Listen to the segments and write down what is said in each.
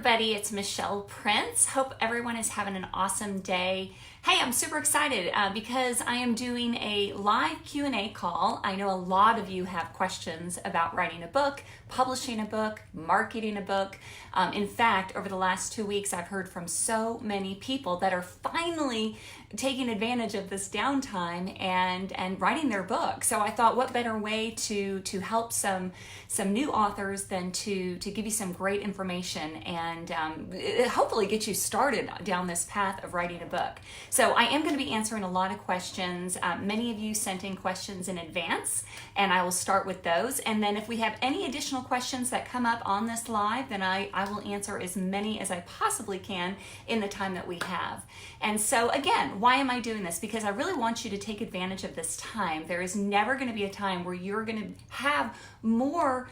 everybody, it's Michelle Prince. Hope everyone is having an awesome day. Hey, I'm super excited because I am doing a live Q&A call. I know a lot of you have questions about writing a book, publishing a book, marketing a book. In fact, over the last 2 weeks, I've heard from so many people that are finally taking advantage of this downtime and writing their book. So I thought, what better way to help some new authors than to give you some great information and hopefully get you started down this path of writing a book. So I am going to be answering a lot of questions. Many of you sent in questions in advance, and I will start with those. And then if we have any additional questions that come up on this live, then I will answer as many as I possibly can in the time that we have. And so again, why am I doing this? Because I really want you to take advantage of this time. There is never going to be a time where you're going to have more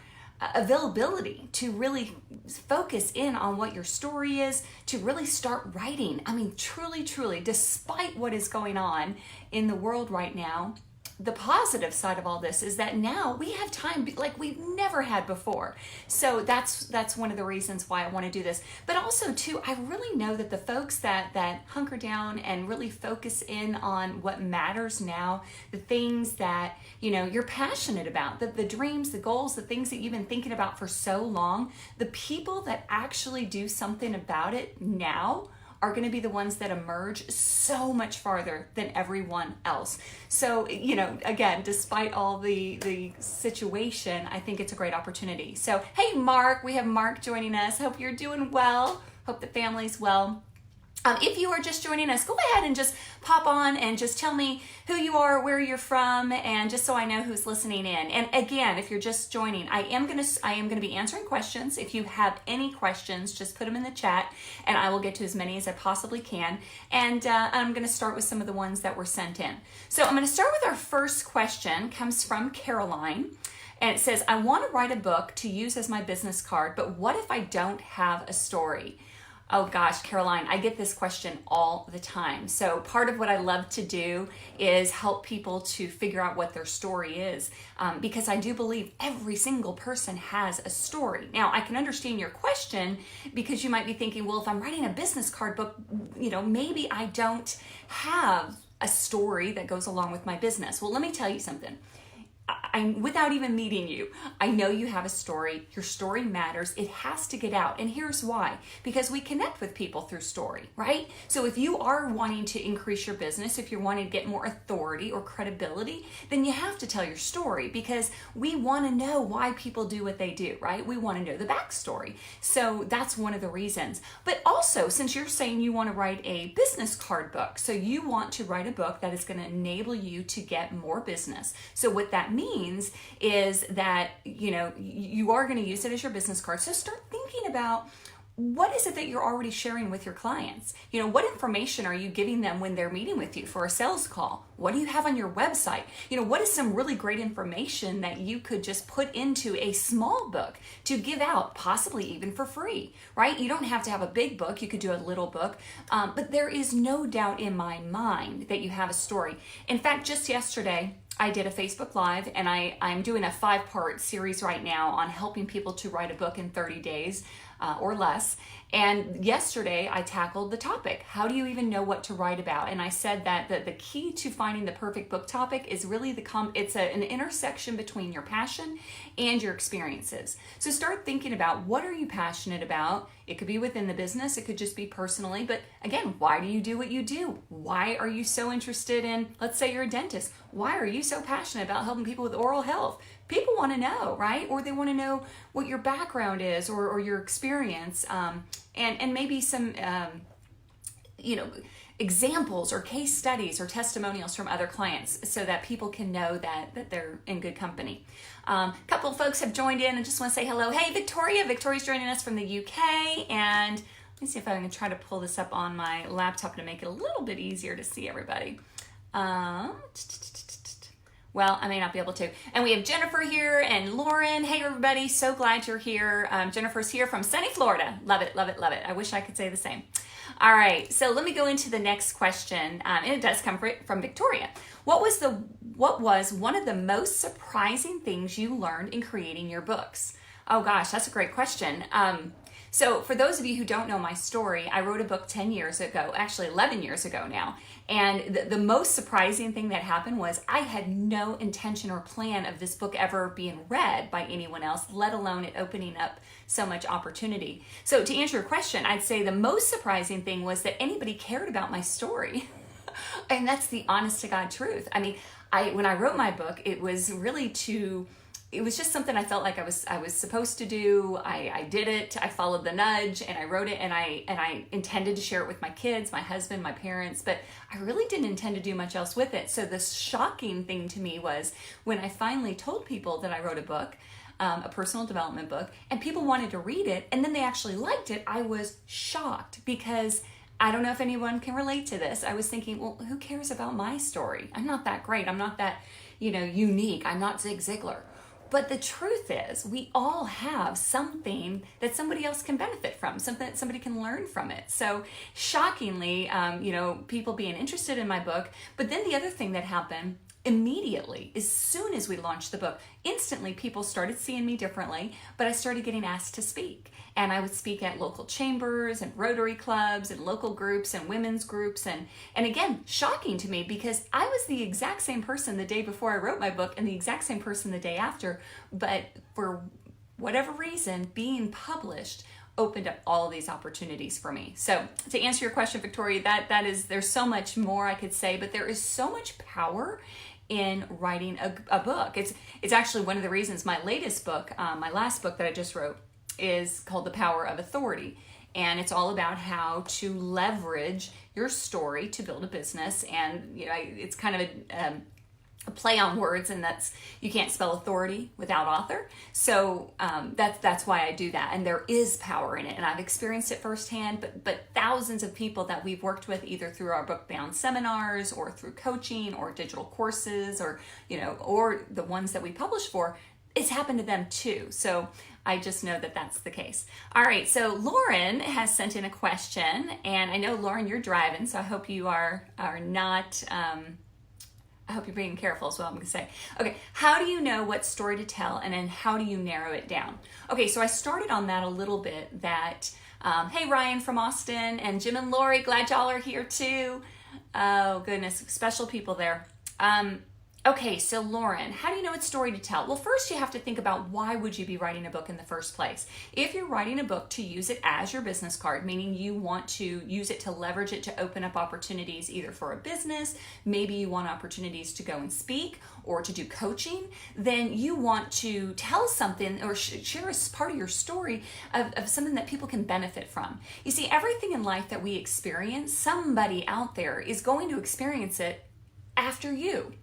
availability to really focus in on what your story is, to really start writing. I mean, truly, despite what is going on in the world right now, the positive side of all this is that now we have time like we've never had before. So that's one of the reasons why I want to do this. But also too, I really know that the folks that hunker down and really focus in on what matters now, the things that you're passionate about, the dreams, the goals, the things that you've been thinking about for so long, the people that actually do something about it now are going to be the ones that emerge so much farther than everyone else. So, again, despite all the situation, I think it's a great opportunity. So, hey, Mark, we have Mark joining us. Hope you're doing well. Hope the family's well. If you are just joining us, go ahead and just pop on and just tell me who you are, where you're from, and just so I know who's listening in. And again, if you're just joining, I am gonna be answering questions. If you have any questions, just put them in the chat, and I will get to as many as I possibly can. And I'm gonna start with some of the ones that were sent in. So I'm gonna start with our first question. Comes from Caroline. And it says, I want to write a book to use as my business card, but what if I don't have a story? Oh gosh, Caroline, I get this question all the time. So part of what I love to do is help people to figure out what their story is, because I do believe every single person has a story. Now, I can understand your question because you might be thinking, well, if I'm writing a business card book, maybe I don't have a story that goes along with my business. Well, let me tell you something. Without even meeting you, I know you have a story. Your story matters. It has to get out. And here's why. Because we connect with people through story, right? So if you are wanting to increase your business, if you're wanting to get more authority or credibility, then you have to tell your story, because we want to know why people do what they do, right? We want to know the backstory. So that's one of the reasons. But also, since you're saying you want to write a business card book, so you want to write a book that is going to enable you to get more business. So what that means is that you are going to use it as your business card. So start thinking about, what is it that you're already sharing with your clients? What information are you giving them when they're meeting with you for a sales call? What do you have on your website? What is some really great information that you could just put into a small book to give out, possibly even for free, right? You don't have to have a big book. You could do a little book, but there is no doubt in my mind that you have a story. In fact, just yesterday, I did a Facebook Live, and I'm doing a 5-part series right now on helping people to write a book in 30 days or less. And yesterday I tackled the topic, how do you even know what to write about? And I said that the key to finding the perfect book topic is really it's an intersection between your passion and your experiences. So start thinking about, what are you passionate about? It could be within the business, it could just be personally, but again, why do you do what you do? Why are you so interested in, let's say you're a dentist, why are you so passionate about helping people with oral health? People want to know, right? Or they want to know what your background is, or your experience, and maybe some, examples or case studies or testimonials from other clients, so that people can know that they're in good company. A couple of folks have joined in and just want to say hello. Hey, Victoria. Victoria's joining us from the UK, and let me see if I can try to pull this up on my laptop to make it a little bit easier to see everybody. Well, I may not be able to. And we have Jennifer here and Lauren. Hey, everybody. So glad you're here. Jennifer's here from sunny Florida. Love it, love it, love it. I wish I could say the same. All right. So let me go into the next question. And it does come from Victoria. What was one of the most surprising things you learned in creating your books? Oh, gosh, that's a great question. So for those of you who don't know my story, I wrote a book 10 years ago, actually 11 years ago now. And the most surprising thing that happened was I had no intention or plan of this book ever being read by anyone else, let alone it opening up so much opportunity. So to answer your question, I'd say the most surprising thing was that anybody cared about my story. And that's the honest to God truth. I mean, when I wrote my book, it was really it was just something I felt like I was supposed to do. I did it. I followed the nudge and I wrote it, and I intended to share it with my kids, my husband, my parents, but I really didn't intend to do much else with it. So the shocking thing to me was when I finally told people that I wrote a book, a personal development book, and people wanted to read it, and then they actually liked it. I was shocked because I don't know if anyone can relate to this. I was thinking, well, who cares about my story? I'm not that great. I'm not that, unique. I'm not Zig Ziglar. But the truth is, we all have something that somebody else can benefit from, something that somebody can learn from it. So shockingly, people being interested in my book. But then the other thing that happened immediately, as soon as we launched the book, instantly people started seeing me differently, but I started getting asked to speak. And I would speak at local chambers and Rotary clubs and local groups and women's groups. And again, shocking to me because I was the exact same person the day before I wrote my book and the exact same person the day after. But for whatever reason, being published opened up all of these opportunities for me. So to answer your question, Victoria, there's so much more I could say, but there is so much power in writing a book. It's actually one of the reasons my latest book, my last book that I just wrote, is called The Power of Authority. And it's all about how to leverage your story to build a business. And it's kind of a play on words, and that's, you can't spell authority without author. So that's why I do that. And there is power in it, and I've experienced it firsthand. But thousands of people that we've worked with, either through our book-bound seminars or through coaching or digital courses, or or the ones that we publish for, it's happened to them too. So I just know that that's the case. All right, so Lauren has sent in a question, and I know, Lauren, you're driving, so I hope you are not, I hope you're being careful is what I'm gonna say. Okay, how do you know what story to tell, and then how do you narrow it down? Okay, so I started on that a little bit, that, hey, Ryan from Austin, and Jim and Lori, glad y'all are here too. Oh goodness, special people there. Okay, so Lauren, how do you know what story to tell? Well, first you have to think about, why would you be writing a book in the first place? If you're writing a book to use it as your business card, meaning you want to use it to leverage it to open up opportunities either for a business, maybe you want opportunities to go and speak or to do coaching, then you want to tell something or share a part of your story of something that people can benefit from. You see, everything in life that we experience, somebody out there is going to experience it after you.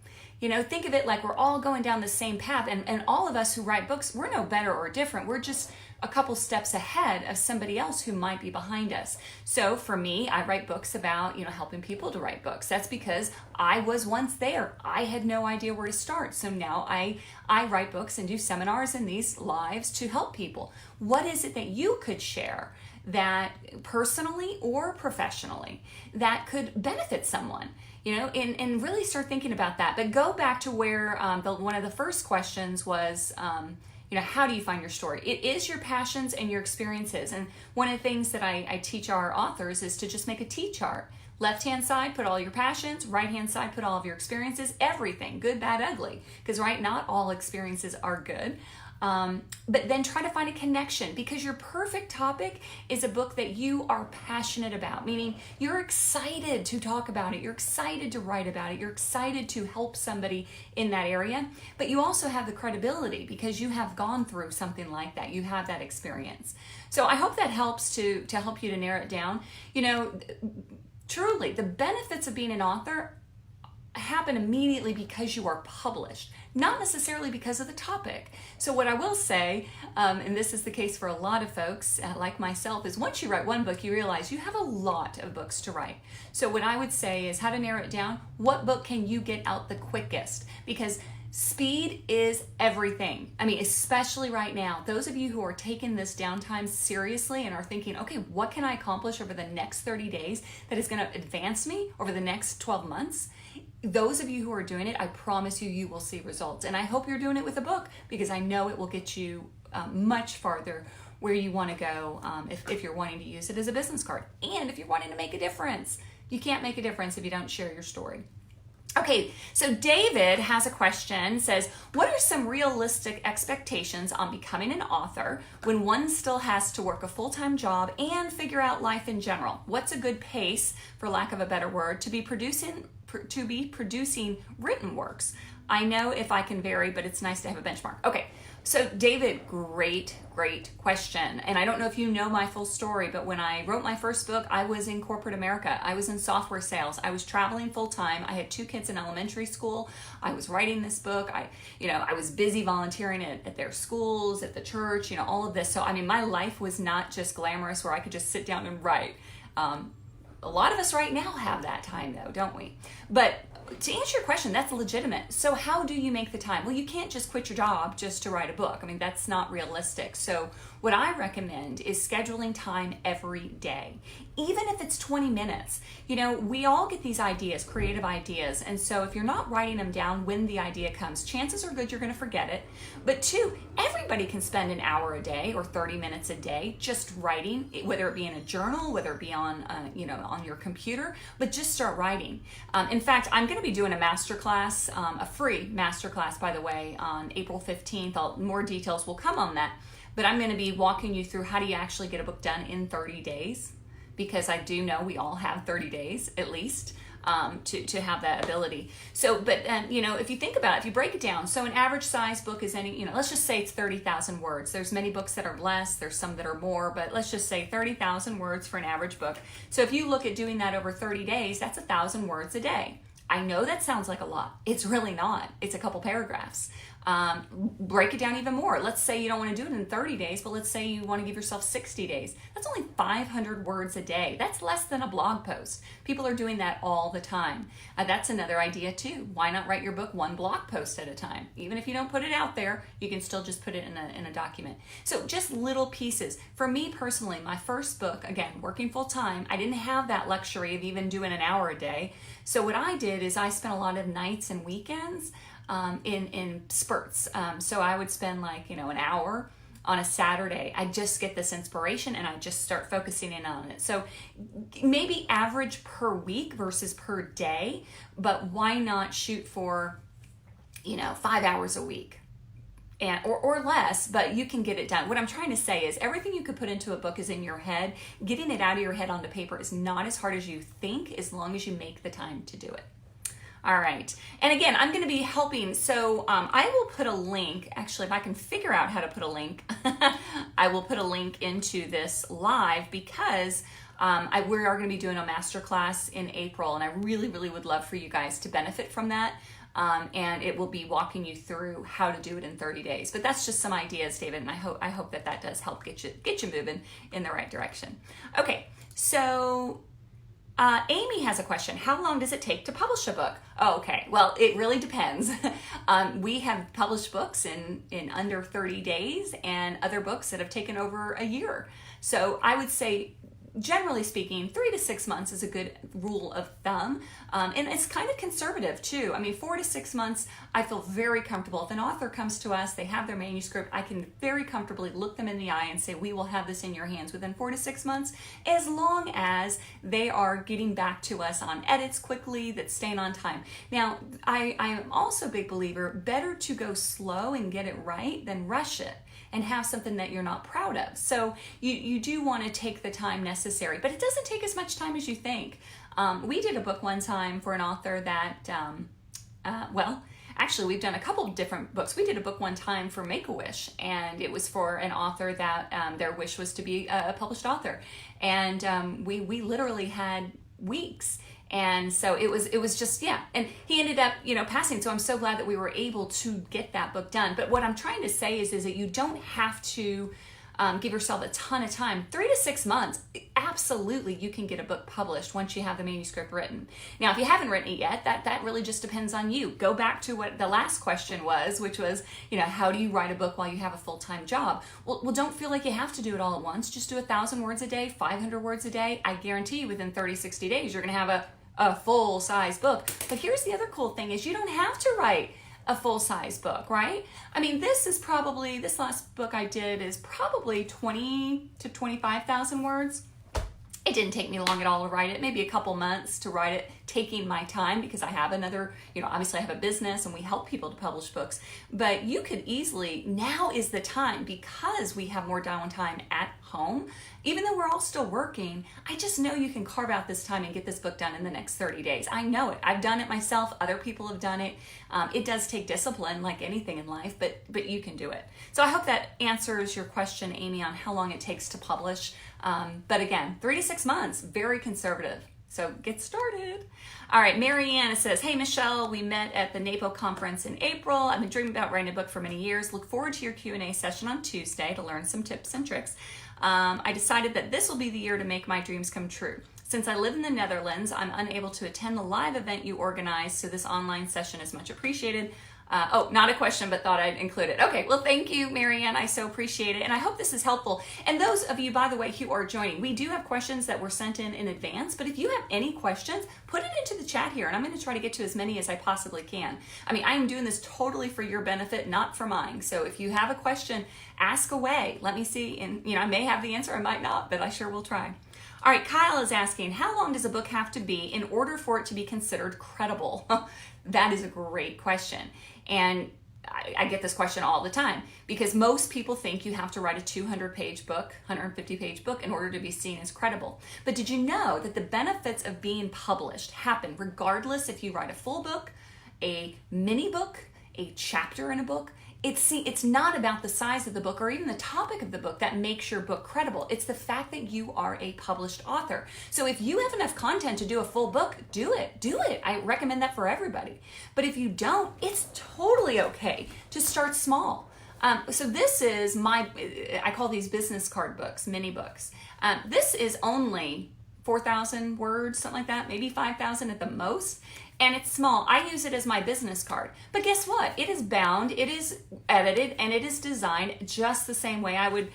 Think of it like we're all going down the same path, and all of us who write books, we're no better or different. We're just a couple steps ahead of somebody else who might be behind us. So for me, I write books about, helping people to write books. That's because I was once there. I had no idea where to start. So now I write books and do seminars and these lives to help people. What is it that you could share that personally or professionally that could benefit someone? And really start thinking about that. But go back to where one of the first questions was, how do you find your story? It is your passions and your experiences. And one of the things that I teach our authors is to just make a T-chart. Left-hand side, put all your passions. Right-hand side, put all of your experiences. Everything, good, bad, ugly. Because not all experiences are good. But then try to find a connection, because your perfect topic is a book that you are passionate about, meaning you're excited to talk about it, you're excited to write about it, you're excited to help somebody in that area, but you also have the credibility because you have gone through something like that, you have that experience. So I hope that helps to help you to narrow it down. Truly, the benefits of being an author happen immediately because you are published, not necessarily because of the topic. So what I will say, and this is the case for a lot of folks like myself, is once you write one book, you realize you have a lot of books to write. So what I would say is how to narrow it down. What book can you get out the quickest? Because speed is everything. I mean, especially right now, those of you who are taking this downtime seriously and are thinking, okay, what can I accomplish over the next 30 days that is going to advance me over the next 12 months? Those of you who are doing it, I promise you will see results. And I hope you're doing it with a book, because I know it will get you much farther where you want to go if you're wanting to use it as a business card. And if you're wanting to make a difference, you can't make a difference if you don't share your story. Okay, so David has a question, says, what are some realistic expectations on becoming an author when one still has to work a full-time job and figure out life in general? What's a good pace, for lack of a better word, to be producing written works? I know if I can vary, but it's nice to have a benchmark. Okay, so David, great question. And I don't know if you know my full story, but when I wrote my first book, I was in corporate America. I was in software sales. I was traveling full time. I had 2 kids in elementary school. I was writing this book. I was busy volunteering at their schools, at the church, all of this. So, I mean, my life was not just glamorous where I could just sit down and write. A lot of us right now have that time though, don't we? But to answer your question, that's legitimate. So how do you make the time? Well, you can't just quit your job just to write a book. I mean, that's not realistic. So what I recommend is scheduling time every day, even if it's 20 minutes. We all get these ideas, creative ideas. And so if you're not writing them down when the idea comes, chances are good you're going to forget it. But 2, everybody can spend an hour a day or 30 minutes a day just writing, whether it be in a journal, whether it be on, on your computer, but just start writing. In fact, I'm going to be doing a masterclass, a free masterclass, by the way, on April 15th. More details will come on that. But I'm going to be walking you through how do you actually get a book done in 30 days, because I do know we all have 30 days at least to have that ability. So, but if you think about it, if you break it down, so an average size book is let's just say it's 30,000 words. There's many books that are less, there's some that are more, but let's just say 30,000 words for an average book. So if you look at doing that over 30 days, that's 1,000 words a day. I know that sounds like a lot. It's really not. It's a couple paragraphs. Break it down even more. Let's say you don't want to do it in 30 days, but let's say you want to give yourself 60 days. That's only 500 words a day. That's less than a blog post. People are doing that all the time. That's another idea too. Why not write your book 1 blog post at a time? Even if you don't put it out there, you can still just put it in a document. So just little pieces. For me personally, my first book, again, working full time, I didn't have that luxury of even doing an hour a day. So what I did is I spent a lot of nights and weekends in spurts. So I would spend an hour on a Saturday. I just get this inspiration and I just start focusing in on it. So maybe average per week versus per day, but why not shoot for 5 hours a week? Or less, but you can get it done. What I'm trying to say is everything you could put into a book is in your head. Getting it out of your head onto paper is not as hard as you think, as long as you make the time to do it. All right. And again, I'm going to be helping. So I will put a link. Actually, if I can figure out how to put a link, I will put a link into this live, because we are going to be doing a masterclass in April, and I really, really would love for you guys to benefit from that. And it will be walking you through how to do it in 30 days. But that's just some ideas, David, and I hope that does help get you moving in the right direction. Okay, so Amy has a question. How long does it take to publish a book? Oh, okay. Well, it really depends. We have published books in under 30 days, and other books that have taken over a year. So I would say, generally speaking, 3 to 6 months is a good rule of thumb. And it's kind of conservative too. I mean, 4 to 6 months, I feel very comfortable. If an author comes to us, they have their manuscript, I can very comfortably look them in the eye and say, we will have this in your hands within 4 to 6 months, as long as they are getting back to us on edits quickly, that's staying on time. Now, I am also a big believer, better to go slow and get it right than rush it and have something that you're not proud of. So you do want to take the time necessary, but it doesn't take as much time as you think. We did a book one time for an author that, actually we've done a couple of different books. We did a book one time for Make-A-Wish, and it was for an author that their wish was to be a published author. And we literally had weeks. And so it was just, yeah. And he ended up, passing. So I'm so glad that we were able to get that book done. But what I'm trying to say is that you don't have to give yourself a ton of time. 3 to 6 months, absolutely, you can get a book published once you have the manuscript written. Now, if you haven't written it yet, that really just depends on you. Go back to what the last question was, which was, how do you write a book while you have a full-time job? Well, don't feel like you have to do it all at once. Just do 1,000 words a day, 500 words a day. I guarantee you within 30, 60 days, you're going to have a full-size book. But here's the other cool thing is you don't have to write a full-size book, right? I mean, this last book I did is probably 20 to 25,000 words. It didn't take me long at all to write it, maybe a couple months to write it, taking my time because I have another, obviously I have a business and we help people to publish books. But you could easily, now is the time because we have more downtime at home. Even though we're all still working, I just know you can carve out this time and get this book done in the next 30 days. I know it. I've done it myself. Other people have done it. It does take discipline like anything in life, but you can do it. So I hope that answers your question, Amy, on how long it takes to publish. But again, 3 to 6 months, very conservative. So get started. All right, Marianne says, hey, Michelle, we met at the NAPO conference in April. I've been dreaming about writing a book for many years. Look forward to your Q&A session on Tuesday to learn some tips and tricks. I decided that this will be the year to make my dreams come true. Since I live in the Netherlands, I'm unable to attend the live event you organized, so this online session is much appreciated. Not a question, but thought I'd include it. Okay, well, thank you, Marianne. I so appreciate it. And I hope this is helpful. And those of you, by the way, who are joining, we do have questions that were sent in advance, but if you have any questions, put it into the chat here, and I'm going to try to get to as many as I possibly can. I mean, I'm doing this totally for your benefit, not for mine. So if you have a question, ask away. Let me see. And, I may have the answer, I might not, but I sure will try. All right, Kyle is asking, how long does a book have to be in order for it to be considered credible? That is a great question. And I get this question all the time because most people think you have to write a 200-page book, 150-page book in order to be seen as credible. But did you know that the benefits of being published happen regardless if you write a full book, a mini book, a chapter in a book? It's not about the size of the book or even the topic of the book that makes your book credible. It's the fact that you are a published author. So if you have enough content to do a full book, do it. I recommend that for everybody. But if you don't, it's totally okay to start small. So this is I call these business card books, mini books. This is only 4,000 words, something like that, maybe 5,000 at the most. And it's small. I use it as my business card. But guess what? It is bound, it is edited, and it is designed just the same way I would,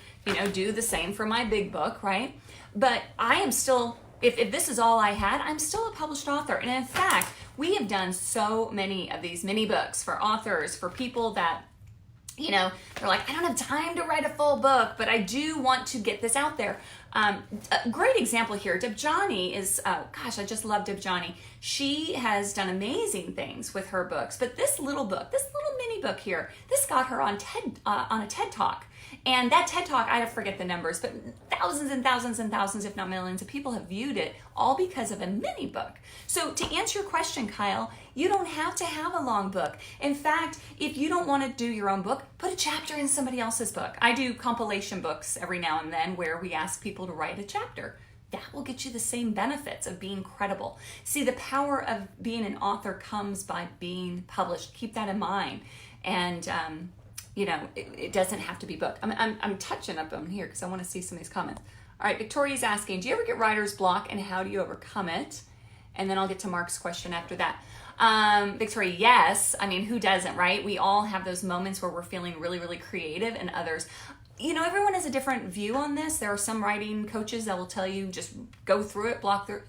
do the same for my big book, right? But I am still, if this is all I had, I'm still a published author. And in fact, we have done so many of these mini books for authors, for people that they're like, I don't have time to write a full book, but I do want to get this out there. A great example here, Debjani is, I just love Debjani. She has done amazing things with her books, but this little mini book here, this got her on a TED Talk. And that TED Talk, I forget the numbers, but thousands and thousands and thousands, if not millions of people have viewed it, all because of a mini book. So to answer your question, Kyle, you don't have to have a long book. In fact, if you don't want to do your own book, put a chapter in somebody else's book. I do compilation books every now and then where we ask people to write a chapter. That will get you the same benefits of being credible. See, the power of being an author comes by being published. Keep that in mind. And, it doesn't have to be book. I'm touching up on here because I want to see some of these comments. All right, Victoria's asking, do you ever get writer's block and how do you overcome it? And then I'll get to Mark's question after that. Victoria, yes. I mean, who doesn't, right? We all have those moments where we're feeling really, really creative, and others. Everyone has a different view on this. There are some writing coaches that will tell you just go through it, block through,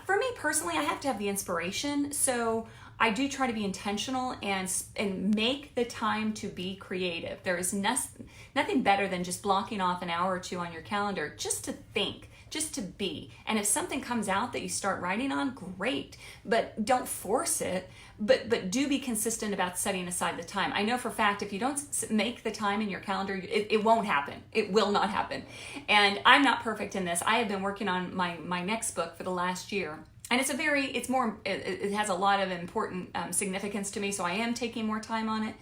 For me personally, I have to have the inspiration. So I do try to be intentional and make the time to be creative. There is nothing better than just blocking off an hour or two on your calendar just to think, just to be. And if something comes out that you start writing on, great, but don't force it. But do be consistent about setting aside the time. I know for a fact if you don't make the time in your calendar, it won't happen. It will not happen. And I'm not perfect in this. I have been working on my next book for the last year. And it has a lot of important significance to me, so I am taking more time on it.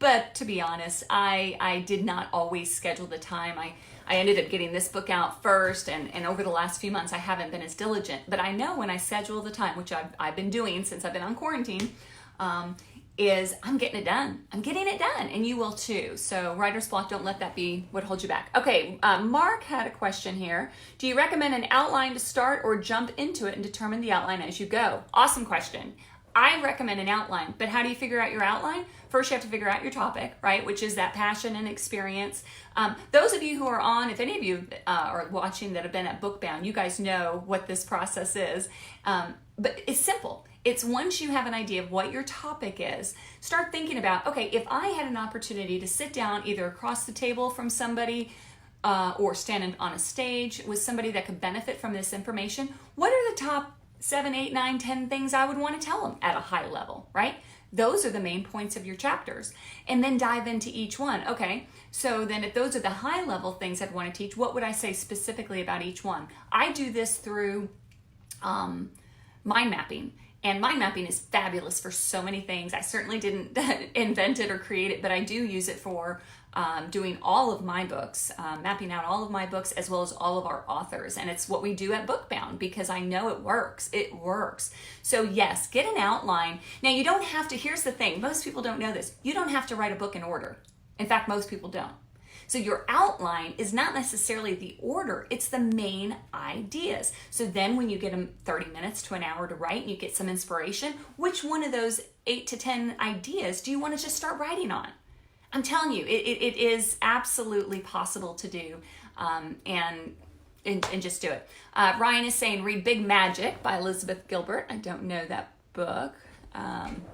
But to be honest, I did not always schedule the time. I ended up getting this book out first, and over the last few months, I haven't been as diligent. But I know when I schedule the time, which I've been doing since I've been on quarantine, is I'm getting it done. I'm getting it done, and you will too. So writer's block, don't let that be what holds you back. Okay, Mark had a question here. Do you recommend an outline to start or jump into it and determine the outline as you go? Awesome question. I recommend an outline, but how do you figure out your outline? First, you have to figure out your topic, right? Which is that passion and experience. Those of you who are on, if any of you are watching that have been at Bookbound, you guys know what this process is. But it's simple. It's once you have an idea of what your topic is, start thinking about, okay, if I had an opportunity to sit down either across the table from somebody or stand on a stage with somebody that could benefit from this information, what are the top 7, 8, 9, 10 things I would want to tell them at a high level, right? Those are the main points of your chapters. And then dive into each one. Okay, so then if those are the high level things I'd want to teach, what would I say specifically about each one? I do this through mind mapping. And mind mapping is fabulous for so many things. I certainly didn't invent it or create it, but I do use it for doing all of my books, mapping out all of my books as well as all of our authors. And it's what we do at Bookbound because I know it works. It works. So yes, get an outline. Now you don't have to, here's the thing, most people don't know this. You don't have to write a book in order. In fact, most people don't. So your outline is not necessarily the order, it's the main ideas. So then when you get them 30 minutes to an hour to write and you get some inspiration, which one of those 8 to 10 ideas do you want to just start writing on? I'm telling you, it is absolutely possible to do and just do it. Ryan is saying, read Big Magic by Elizabeth Gilbert. I don't know that book.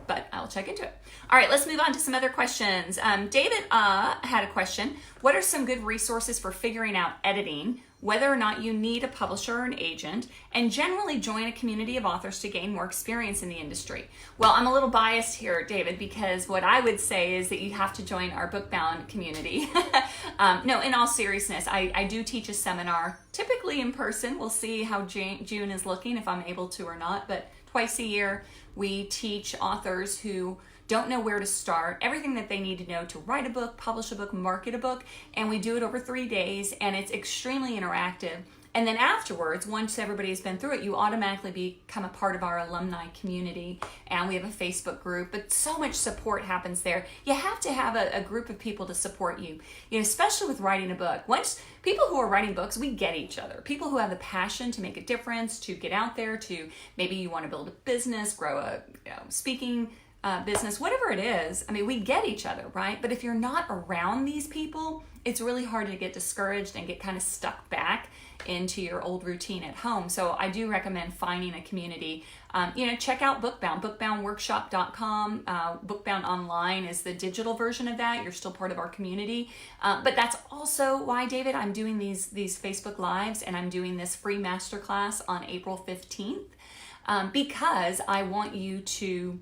But I'll check into it. All right, let's move on to some other questions. David had a question. What are some good resources for figuring out editing, whether or not you need a publisher or an agent, and generally join a community of authors to gain more experience in the industry? Well, I'm a little biased here, David, because what I would say is that you have to join our Bookbound community. No, in all seriousness, I do teach a seminar, typically in person. We'll see how June is looking, if I'm able to or not, but twice a year, we teach authors who don't know where to start, everything that they need to know to write a book, publish a book, market a book, and we do it over 3 days, and it's extremely interactive. And then afterwards, once everybody has been through it, you automatically become a part of our alumni community, and we have a Facebook group, but so much support happens there. You have to have a group of people to support you, especially with writing a book. Once people who are writing books, we get each other. People who have the passion to make a difference, to get out there, to maybe you want to build a business, grow a speaking business, whatever it is. I mean, we get each other, right? But if you're not around these people, it's really hard to get discouraged and get kind of stuck back into your old routine at home. So I do recommend finding a community. Check out Bookbound, bookboundworkshop.com. Bookbound Online is the digital version of that. You're still part of our community. But that's also why, David, I'm doing these Facebook Lives, and I'm doing this free masterclass on April 15th because I want you to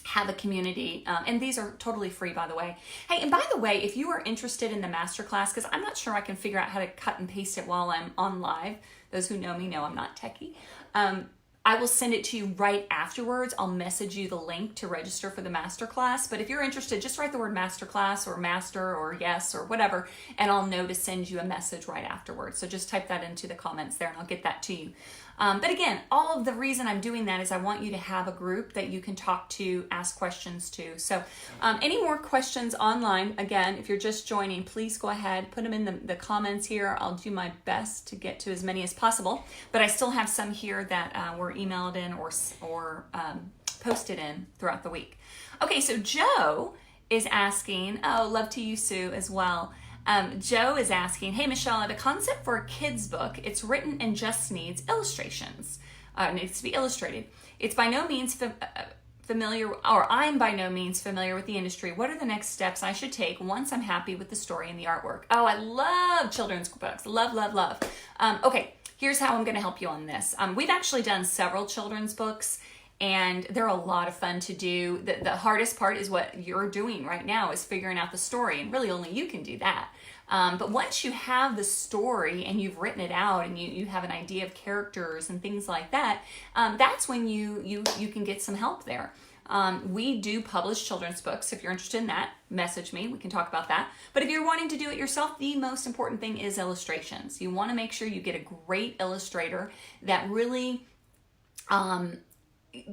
have a community, and these are totally free, by the way. Hey, and by the way, if you are interested in the masterclass, because I'm not sure I can figure out how to cut and paste it while I'm on live. Those who know me know I'm not techie. I will send it to you right afterwards. I'll message you the link to register for the masterclass. But if you're interested, just write the word masterclass or master or yes or whatever, and I'll know to send you a message right afterwards. So just type that into the comments there and I'll get that to you. But again, all of the reason I'm doing that is I want you to have a group that you can talk to, ask questions to. So any more questions online, again, if you're just joining, please go ahead, put them in the comments here. I'll do my best to get to as many as possible. But I still have some here that were emailed in or posted in throughout the week. Okay, so Joe is asking, love to you, Sue, as well. Joe is asking, hey, Michelle, I have a concept for a kid's book. It's written and just needs illustrations. It needs to be illustrated. It's by no means familiar, or I'm by no means familiar with the industry. What are the next steps I should take once I'm happy with the story and the artwork? Oh, I love children's books. Love, love, love. Okay, here's how I'm going to help you on this. We've actually done several children's books, and they're a lot of fun to do. The hardest part is what you're doing right now, is figuring out the story, and really only you can do that. But once you have the story and you've written it out and you have an idea of characters and things like that, that's when you can get some help there. We do publish children's books. If you're interested in that, message me. We can talk about that. But if you're wanting to do it yourself, the most important thing is illustrations. You want to make sure you get a great illustrator that really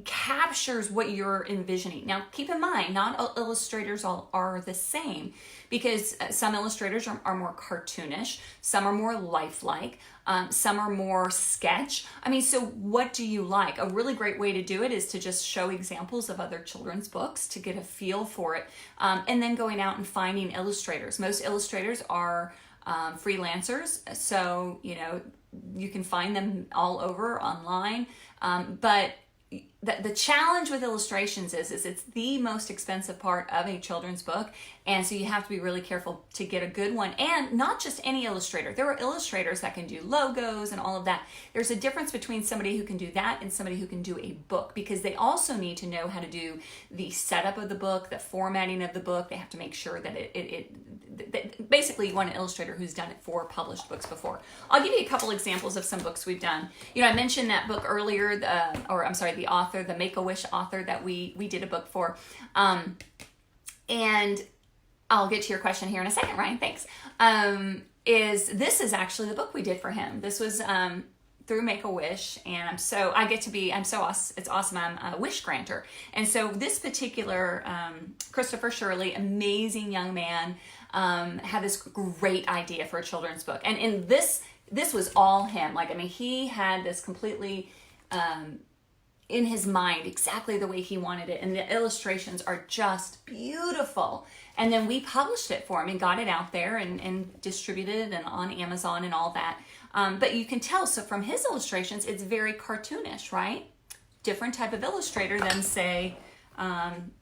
captures what you're envisioning. Now, keep in mind, not all illustrators are the same, because some illustrators are more cartoonish, some are more lifelike, some are more sketch. I mean, so what do you like? A really great way to do it is to just show examples of other children's books to get a feel for it, and then going out and finding illustrators. Most illustrators are freelancers, so you can find them all over online, but the challenge with illustrations is it's the most expensive part of a children's book, and so you have to be really careful to get a good one. And not just any illustrator. There are illustrators that can do logos and all of that. There's a difference between somebody who can do that and somebody who can do a book, because they also need to know how to do the setup of the book, the formatting of the book. They have to make sure that basically you want an illustrator who's done it for published books before. I'll give you a couple examples of some books we've done. I mentioned that book earlier, the author, the Make-A-Wish author that we did a book for. And I'll get to your question here in a second, Ryan, thanks. This is actually the book we did for him. This was through Make-A-Wish, and it's awesome. I'm a wish granter. And so this particular Christopher Shirley, amazing young man, had this great idea for a children's book. And in this was all him. He had this completely in his mind exactly the way he wanted it, and the illustrations are just beautiful. And then we published it for him and got it out there and distributed it and on Amazon and all that. But you can tell, so from his illustrations, it's very cartoonish, right? Different type of illustrator than, say,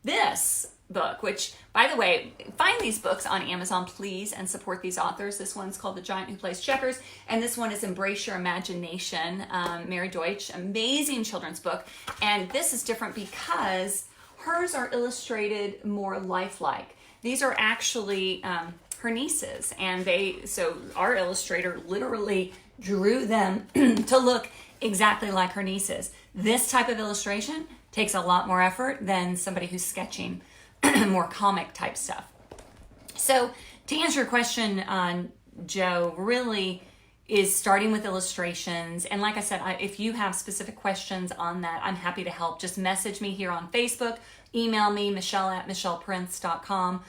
this book, which, by the way, find these books on Amazon, please, and support these authors. This one's called The Giant Who Plays Checkers, and this one is Embrace Your Imagination, Mary Deutsch, amazing children's book. And this is different because hers are illustrated more lifelike. These are actually her nieces, and so our illustrator literally drew them to look exactly like her nieces. This type of illustration takes a lot more effort than somebody who's sketching more comic type stuff. So to answer your question, Joe, really is starting with illustrations. And like I said, if you have specific questions on that, I'm happy to help. Just message me here on Facebook, email me, michelle@michelleprince.com.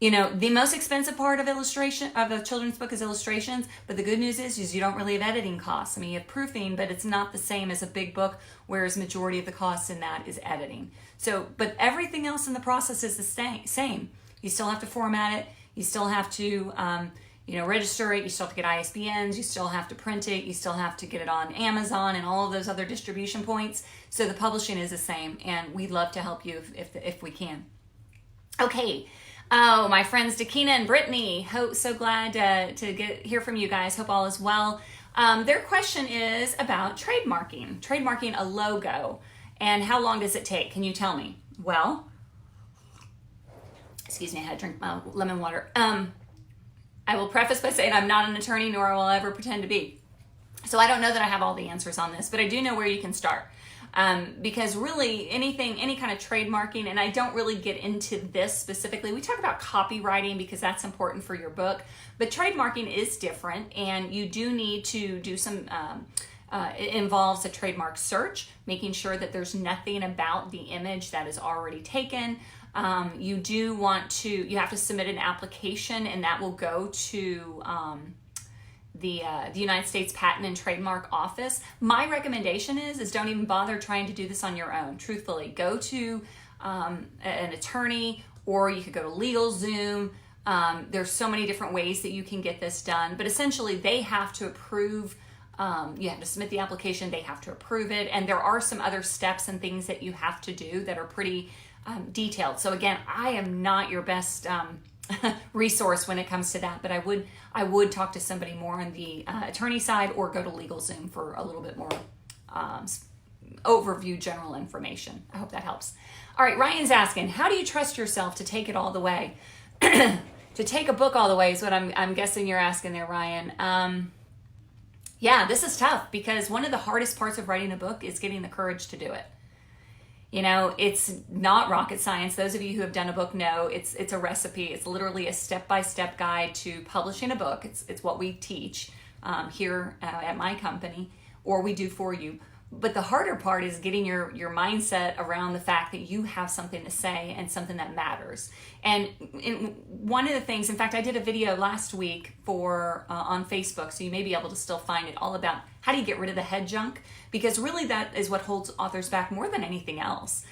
The most expensive part of a children's book is illustrations, but the good news is you don't really have editing costs. You have proofing, but it's not the same as a big book, whereas majority of the costs in that is editing. But everything else in the process is the same. You still have to format it. You still have to, register it. You still have to get ISBNs. You still have to print it. You still have to get it on Amazon and all of those other distribution points. So the publishing is the same, and we'd love to help you if we can. Okay. Oh, my friends Dakina and Brittany, so glad to hear from you guys. Hope all is well. Their question is about trademarking a logo, and how long does it take? Can you tell me? Well, excuse me, I had to drink my lemon water. I will preface by saying I'm not an attorney, nor will I ever pretend to be. So I don't know that I have all the answers on this, but I do know where you can start. Because really any kind of trademarking, and I don't really get into this specifically. We talk about copywriting because that's important for your book, but trademarking is different, and you do need to do some, it involves a trademark search, making sure that there's nothing about the image that is already taken. You have to submit an application, and that will go to, the United States Patent and Trademark Office. My recommendation is don't even bother trying to do this on your own. Truthfully, go to an attorney, or you could go to LegalZoom. There's so many different ways that you can get this done, but essentially they have to approve. You have to submit the application, they have to approve it, and there are some other steps and things that you have to do that are pretty detailed. So again, I am not your best resource when it comes to that, but I would talk to somebody more on the attorney side, or go to LegalZoom for a little bit more overview general information. I hope that helps. All right, Ryan's asking, how do you trust yourself to take it all the way? To take a book all the way is what I'm guessing you're asking there, Ryan. Yeah, this is tough, because one of the hardest parts of writing a book is getting the courage to do it. It's not rocket science. Those of you who have done a book know it's a recipe. It's literally a step-by-step guide to publishing a book. It's what we teach here at my company, or we do for you. But the harder part is getting your mindset around the fact that you have something to say and something that matters. And one of the things, in fact, I did a video last week on Facebook, so you may be able to still find it, all about how do you get rid of the head junk, because really that is what holds authors back more than anything else.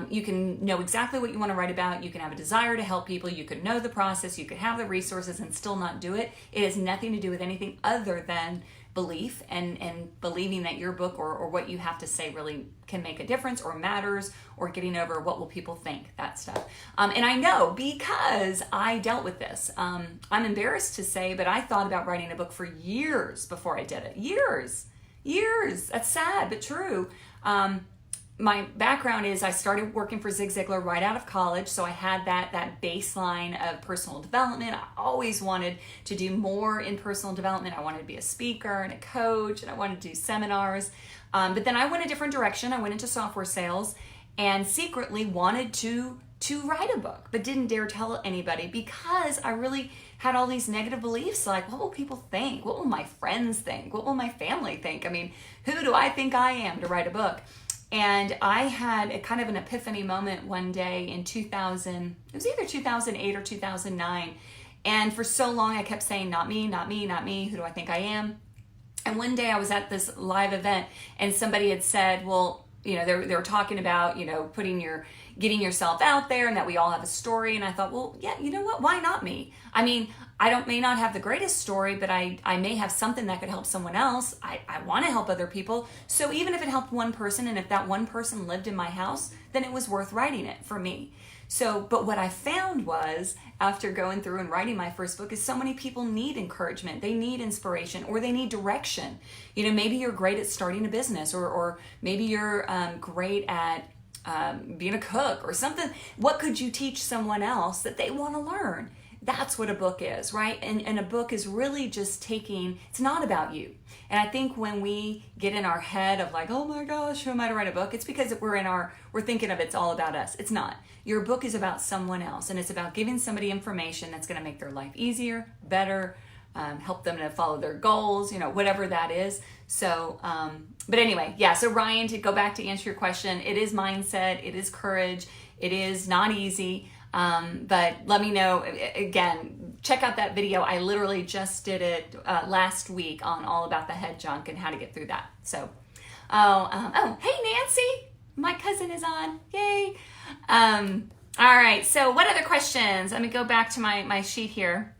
You can know exactly what you want to write about. You can have a desire to help people. You could know the process. You could have the resources and still not do it. It has nothing to do with anything other than belief and believing that your book or what you have to say really can make a difference or matters, or getting over what will people think, that stuff. And I know because I dealt with this. I'm embarrassed to say, but I thought about writing a book for years before I did it. Years. That's sad, but true. My background is I started working for Zig Ziglar right out of college, so I had that baseline of personal development. I always wanted to do more in personal development. I wanted to be a speaker and a coach, and I wanted to do seminars. But then I went a different direction. I went into software sales and secretly wanted to write a book, but didn't dare tell anybody because I really had all these negative beliefs like, what will people think? What will my friends think? What will my family think? I mean, who do I think I am to write a book? And I had a kind of an epiphany moment one day in 2000, it was either 2008 or 2009. And for so long I kept saying, not me, not me, not me, who do I think I am? And one day I was at this live event and somebody had said, well, you know, they were talking about, you know, getting yourself out there and that we all have a story. And I thought, well, yeah, you know what? Why not me? I mean, I may not have the greatest story, but I may have something that could help someone else. I want to help other people. So even if it helped one person and if that one person lived in my house, then it was worth writing it for me. So, but what I found was after going through and writing my first book is so many people need encouragement. They need inspiration or they need direction. You know, maybe you're great at starting a business or maybe you're great at being a cook or something. What could you teach someone else that they want to learn? That's what a book is, right? And a book is really just it's not about you. And I think when we get in our head of like, oh my gosh, who am I to write a book? It's because we're thinking of it's all about us. It's not. Your book is about someone else, and it's about giving somebody information that's going to make their life easier, better, help them to follow their goals, you know, whatever that is. So, but anyway, yeah. So Ryan, to go back to answer your question, it is mindset, it is courage, it is not easy. But let me know, again, check out that video. I literally just did it last week on all about the head junk and how to get through that. So, hey, Nancy, my cousin is on. Yay. All right. So what other questions? Let me go back to my sheet here.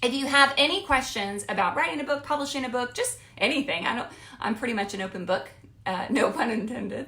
If you have any questions about writing a book, publishing a book, just anything, I'm pretty much an open book, no pun intended.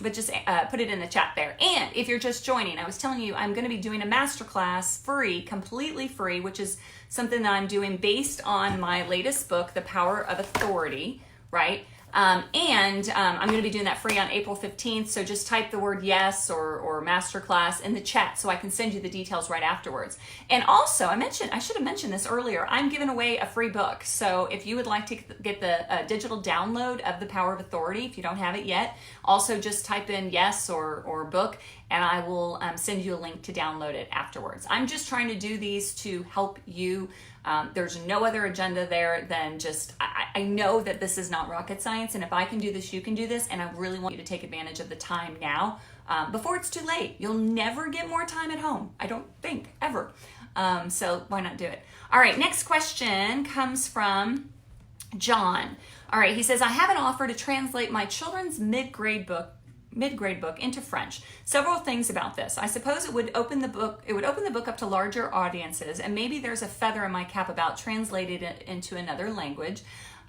But just put it in the chat there. And if you're just joining, I was telling you I'm going to be doing a masterclass free, completely free, which is something that I'm doing based on my latest book, The Power of Authority, right? I'm going to be doing that free on April 15th. So just type the word yes or masterclass in the chat so I can send you the details right afterwards. And also, I should have mentioned this earlier. I'm giving away a free book. So if you would like to get the digital download of The Power of Authority, if you don't have it yet, also just type in yes or book, and I will send you a link to download it afterwards. I'm just trying to do these to help you. There's no other agenda there than just, I know that this is not rocket science, and if I can do this, you can do this, and I really want you to take advantage of the time now before it's too late. You'll never get more time at home, I don't think, ever. So why not do it? All right, next question comes from John. All right, he says, I have an offer to translate my children's mid-grade book into French. Several things about this. I suppose it would open the book up to larger audiences, and maybe there's a feather in my cap about translating it into another language.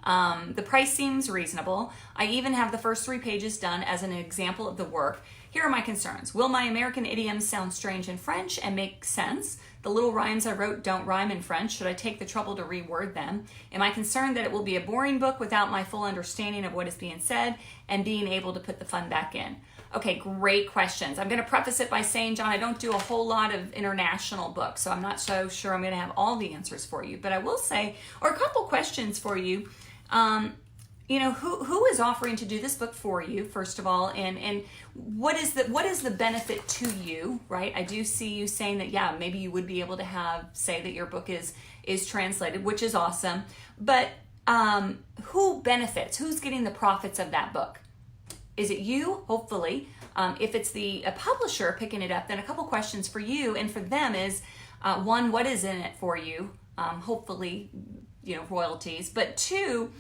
The price seems reasonable. I even have the first 3 pages done as an example of the work. Here are my concerns. Will my American idioms sound strange in French and make sense? The little rhymes I wrote don't rhyme in French. Should I take the trouble to reword them? Am I concerned that it will be a boring book without my full understanding of what is being said and being able to put the fun back in? Okay, great questions. I'm going to preface it by saying, John, I don't do a whole lot of international books, so I'm not so sure I'm going to have all the answers for you. But I will say, or a couple questions for you. You know, who is offering to do this book for you, first of all, and what is the benefit to you, right? I do see you saying that, yeah, maybe you would be able to say that your book is translated, which is awesome. But who benefits? Who's getting the profits of that book? Is it you? Hopefully. If it's a publisher picking it up, then a couple questions for you and for them is, one, what is in it for you? Hopefully, you know, royalties. But 2,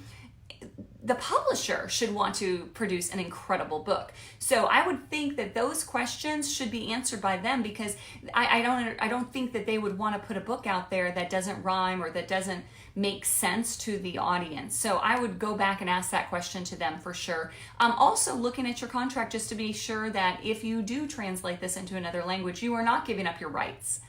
the publisher should want to produce an incredible book. So I would think that those questions should be answered by them, because I don't think that they would want to put a book out there that doesn't rhyme or that doesn't make sense to the audience. So I would go back and ask that question to them for sure. Also looking at your contract just to be sure that if you do translate this into another language, you are not giving up your rights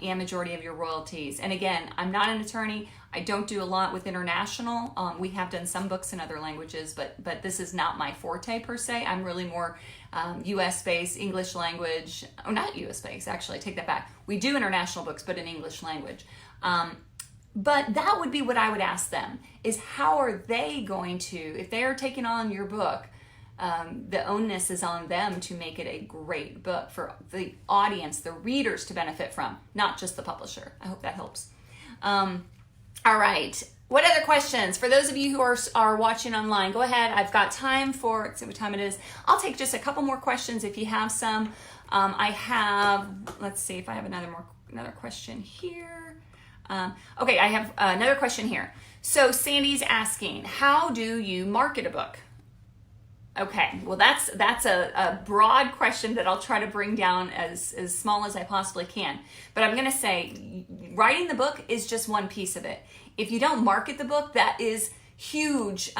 and majority of your royalties. And again, I'm not an attorney. I don't do a lot with international. We have done some books in other languages, but this is not my forte per se. I'm really more US based, English language. Oh, not US based, actually, I take that back. We do international books, but in English language. But that would be what I would ask them, is how are they going to, if they are taking on your book, the onus is on them to make it a great book for the audience, the readers to benefit from, not just the publisher. I hope that helps. All right. What other questions? For those of you who are watching online, go ahead. I've got time for, let's see what time it is. I'll take just a couple more questions if you have some. Let's see if I have another question here. Okay, I have another question here. So Sandy's asking, how do you market a book? Okay, well that's a broad question that I'll try to bring down as small as I possibly can. But I'm gonna say writing the book is just one piece of it. If you don't market the book, that is huge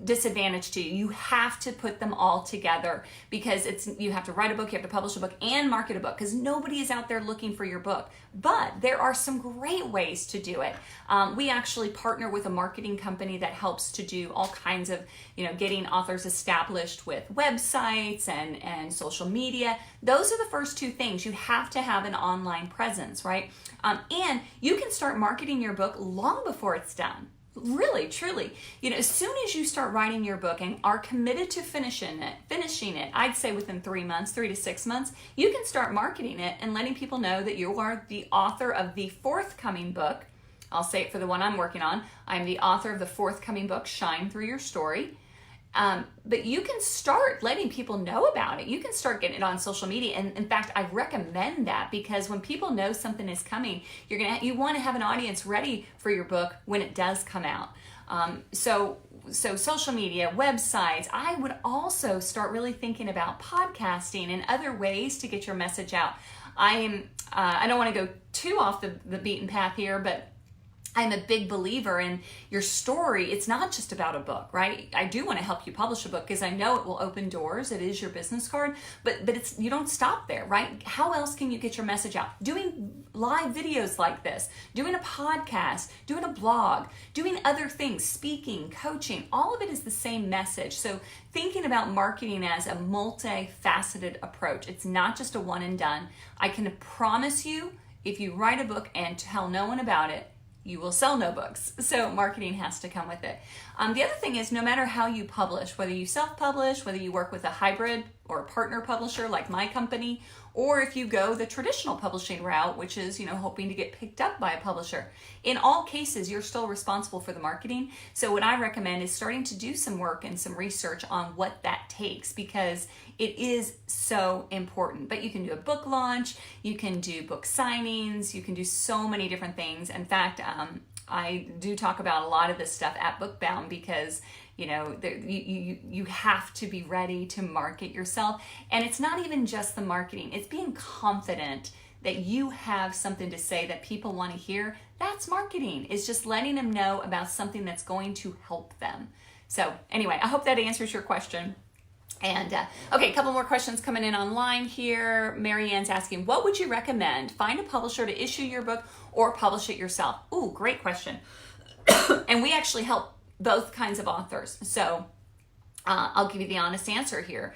disadvantage to you. You have to put them all together, because you have to write a book, you have to publish a book, and market a book, because nobody is out there looking for your book. But there are some great ways to do it. We actually partner with a marketing company that helps to do all kinds of, getting authors established with websites and social media. Those are the first two things. You have to have an online presence, right? And you can start marketing your book long before it's done. Really, truly, as soon as you start writing your book and are committed to finishing it, I'd say within 3 to 6 months, you can start marketing it and letting people know that you are the author of the forthcoming book. I'll say it for the one I'm working on. I'm the author of the forthcoming book, Shine Through Your Story. But you can start letting people know about it. You can start getting it on social media. And in fact, I recommend that, because when people know something is coming, you want to have an audience ready for your book when it does come out. So social media, websites. I would also start really thinking about podcasting and other ways to get your message out. I don't want to go too off the beaten path here, but I'm a big believer in your story. It's not just about a book, right? I do want to help you publish a book because I know it will open doors. It is your business card, but you don't stop there, right? How else can you get your message out? Doing live videos like this, doing a podcast, doing a blog, doing other things, speaking, coaching, all of it is the same message. So thinking about marketing as a multifaceted approach. It's not just a one and done. I can promise you, if you write a book and tell no one about it, you will sell no books. So marketing has to come with it. The other thing is, no matter how you publish, whether you self-publish, whether you work with a hybrid or a partner publisher like my company, or if you go the traditional publishing route, which is, hoping to get picked up by a publisher, in all cases, you're still responsible for the marketing. So what I recommend is starting to do some work and some research on what that takes, because it is so important. But you can do a book launch, you can do book signings, you can do so many different things. In fact, I do talk about a lot of this stuff at Bookbound, because you have to be ready to market yourself. And it's not even just the marketing, it's being confident that you have something to say that people want to hear. That's marketing. It's just letting them know about something that's going to help them. So anyway, I hope that answers your question. And okay, a couple more questions coming in online here. Marianne's asking, what would you recommend? Find a publisher to issue your book or publish it yourself? Ooh, great question. And we actually help both kinds of authors. So I'll give you the honest answer here.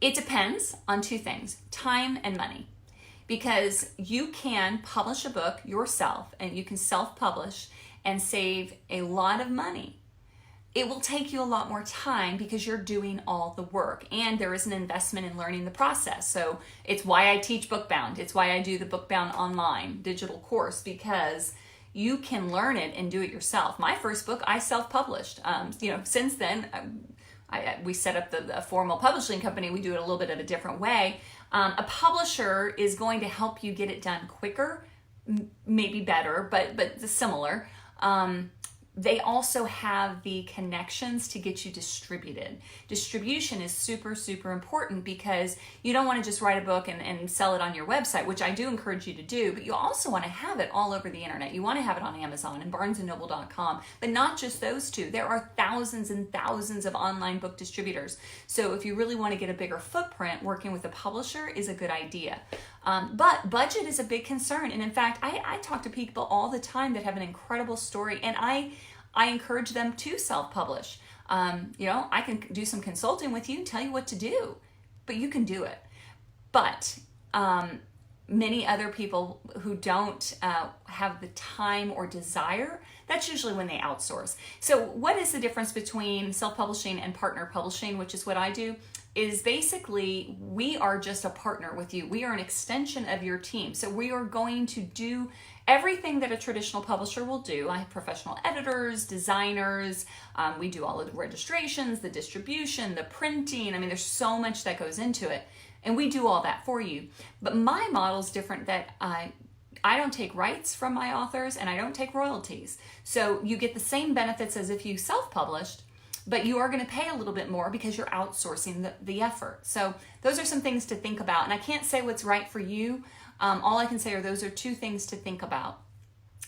It depends on two things, time and money. Because you can publish a book yourself and you can self-publish and save a lot of money. It will take you a lot more time because you're doing all the work, and there is an investment in learning the process. So it's why I teach Bookbound. It's why I do the Bookbound online digital course, because you can learn it and do it yourself. My first book, I self-published. Since then, we set up the formal publishing company. We do it a little bit of a different way. A publisher is going to help you get it done quicker, maybe better, but similar. they also have the connections to get you distributed. Distribution is super, super important because you don't want to just write a book and sell it on your website, which I do encourage you to do, but you also want to have it all over the internet. You want to have it on Amazon and barnesandnoble.com, but not just those two. There are thousands and thousands of online book distributors. So if you really want to get a bigger footprint, working with a publisher is a good idea. But budget is a big concern. And in fact, I talk to people all the time that have an incredible story, and I encourage them to self-publish. I can do some consulting with you and tell you what to do, but you can do it. But many other people who don't have the time or desire, that's usually when they outsource. So what is the difference between self-publishing and partner publishing, which is what I do? Is basically we are just a partner with you. We are an extension of your team. So we are going to do everything that a traditional publisher will do. I have professional editors, designers. We do all of the registrations, the distribution, the printing. I mean, there's so much that goes into it. And we do all that for you. But my model is different, that I don't take rights from my authors and I don't take royalties. So you get the same benefits as if you self-published, but you are going to pay a little bit more because you're outsourcing the effort. So those are some things to think about. And I can't say what's right for you. All I can say are those are two things to think about.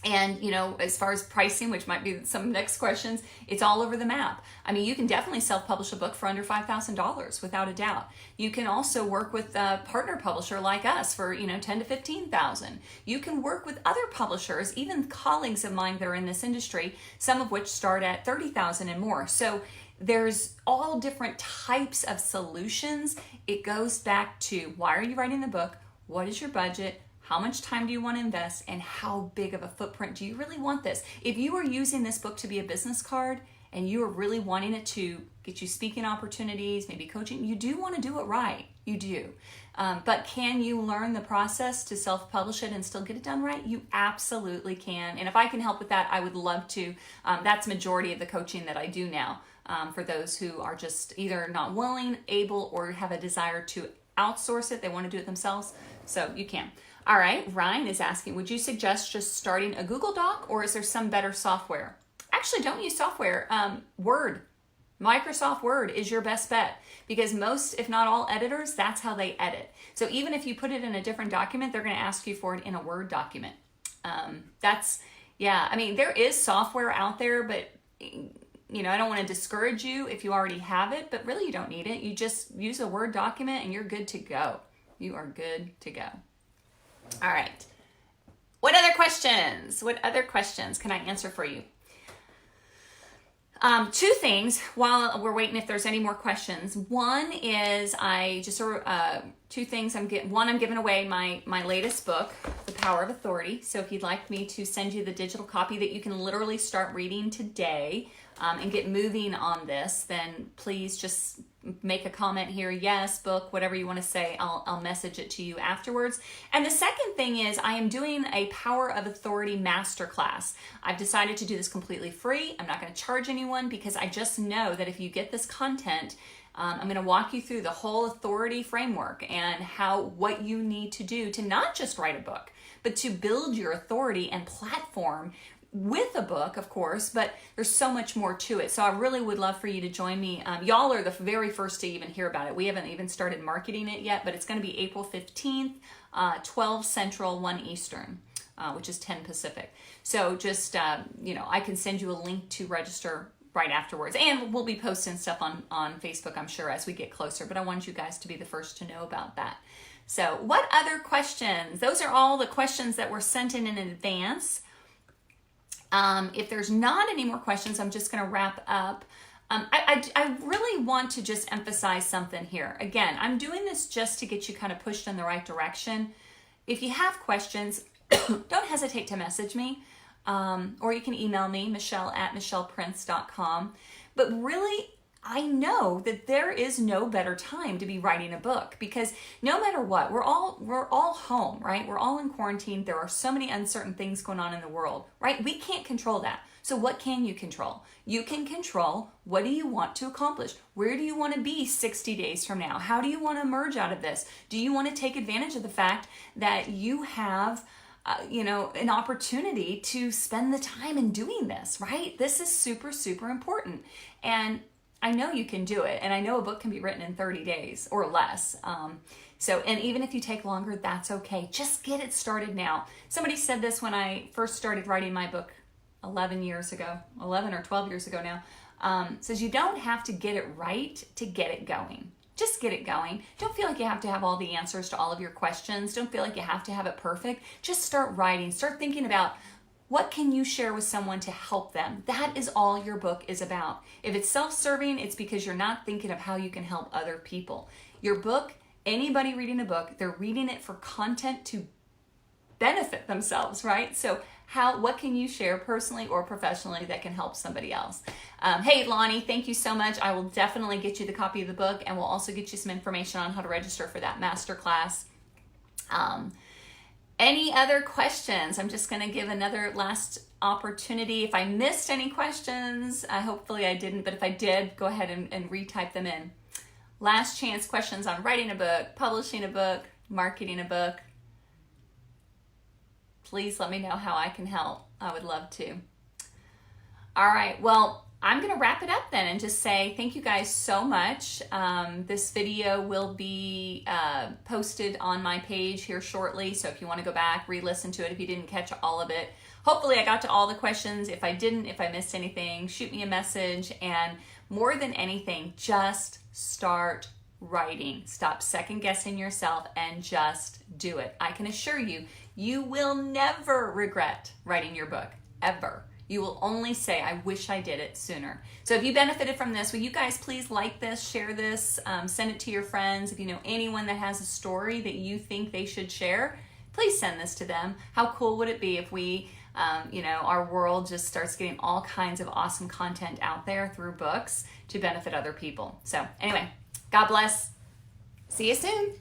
And, as far as pricing, which might be some next questions, it's all over the map. I mean, you can definitely self-publish a book for under $5,000 without a doubt. You can also work with a partner publisher like us for, $10,000 to $15,000. You can work with other publishers, even colleagues of mine that are in this industry, some of which start at $30,000 and more. So there's all different types of solutions. It goes back to, why are you writing the book? What is your budget? How much time do you want to invest, and how big of a footprint do you really want this? If you are using this book to be a business card and you are really wanting it to get you speaking opportunities, maybe coaching, you do want to do it right. You do. But can you learn the process to self-publish it and still get it done right? You absolutely can. And if I can help with that, I would love to. That's majority of the coaching that I do now for those who are just either not willing, able, or have a desire to outsource it. They want to do it themselves. So you can. All right, Ryan is asking, would you suggest just starting a Google Doc, or is there some better software? Actually, don't use software. Word. Microsoft Word is your best bet, because most, if not all editors, that's how they edit. So even if you put it in a different document, they're going to ask you for it in a Word document. There is software out there, but I don't want to discourage you if you already have it, but really you don't need it. You just use a Word document and you're good to go. You are good to go. All right. What other questions? What other questions can I answer for you? Two things while we're waiting if there's any more questions. One is two things. I'm giving away my latest book, The Power of Authority. So if you'd like me to send you the digital copy that you can literally start reading today and get moving on this, then please just make a comment here, yes, book, whatever you want to say. I'll message it to you afterwards. And the second thing is I am doing a Power of Authority masterclass. I've decided to do this completely free. I'm not going to charge anyone, because I just know that if you get this content, I'm going to walk you through the whole authority framework and what you need to do to not just write a book, but to build your authority and platform with a book, of course, but there's so much more to it. So I really would love for you to join me. Y'all are the very first to even hear about it. We haven't even started marketing it yet, but it's going to be April 15th, 12 Central, 1 Eastern, which is 10 Pacific. So just, I can send you a link to register right afterwards. And we'll be posting stuff on Facebook, I'm sure, as we get closer. But I want you guys to be the first to know about that. So what other questions? Those are all the questions that were sent in advance. If there's not any more questions, I'm just going to wrap up. I really want to just emphasize something here. Again, I'm doing this just to get you kind of pushed in the right direction. If you have questions, don't hesitate to message me, or you can email me, michelle@michelleprince.com. But really, I know that there is no better time to be writing a book, because no matter what, we're all home, right? We're all in quarantine. There are so many uncertain things going on in the world, right? We can't control that. So what can you control? You can control, what do you want to accomplish? Where do you want to be 60 days from now? How do you want to emerge out of this? Do you want to take advantage of the fact that you have an opportunity to spend the time in doing this, right? This is super, super important. And I know you can do it. And I know a book can be written in 30 days or less. And even if you take longer, that's okay. Just get it started now. Somebody said this when I first started writing my book 11 or 12 years ago now. Says you don't have to get it right to get it going. Just get it going. Don't feel like you have to have all the answers to all of your questions. Don't feel like you have to have it perfect. Just start writing. Start thinking about what can you share with someone to help them. That is all your book is about. If it's self-serving, it's because you're not thinking of how you can help other people. Your book, anybody reading a book, they're reading it for content to benefit themselves, right? So what can you share personally or professionally that can help somebody else? Hey, Lonnie, thank you so much. I will definitely get you the copy of the book, and we'll also get you some information on how to register for that masterclass. Any other questions? I'm just going to give another last opportunity. If I missed any questions, hopefully I didn't, but if I did, go ahead and retype them in. Last chance questions on writing a book, publishing a book, marketing a book. Please let me know how I can help. I would love to. All right, well, I'm going to wrap it up then and just say thank you guys so much. This video will be posted on my page here shortly, so if you want to go back, re-listen to it if you didn't catch all of it. Hopefully I got to all the questions. If I didn't, if I missed anything, shoot me a message. And more than anything, just start writing. Stop second guessing yourself and just do it. I can assure you, you will never regret writing your book, ever. You will only say, I wish I did it sooner. So if you benefited from this, will you guys please like this, share this, send it to your friends. If you know anyone that has a story that you think they should share, please send this to them. How cool would it be if we, our world just starts getting all kinds of awesome content out there through books to benefit other people. So anyway, God bless. See you soon.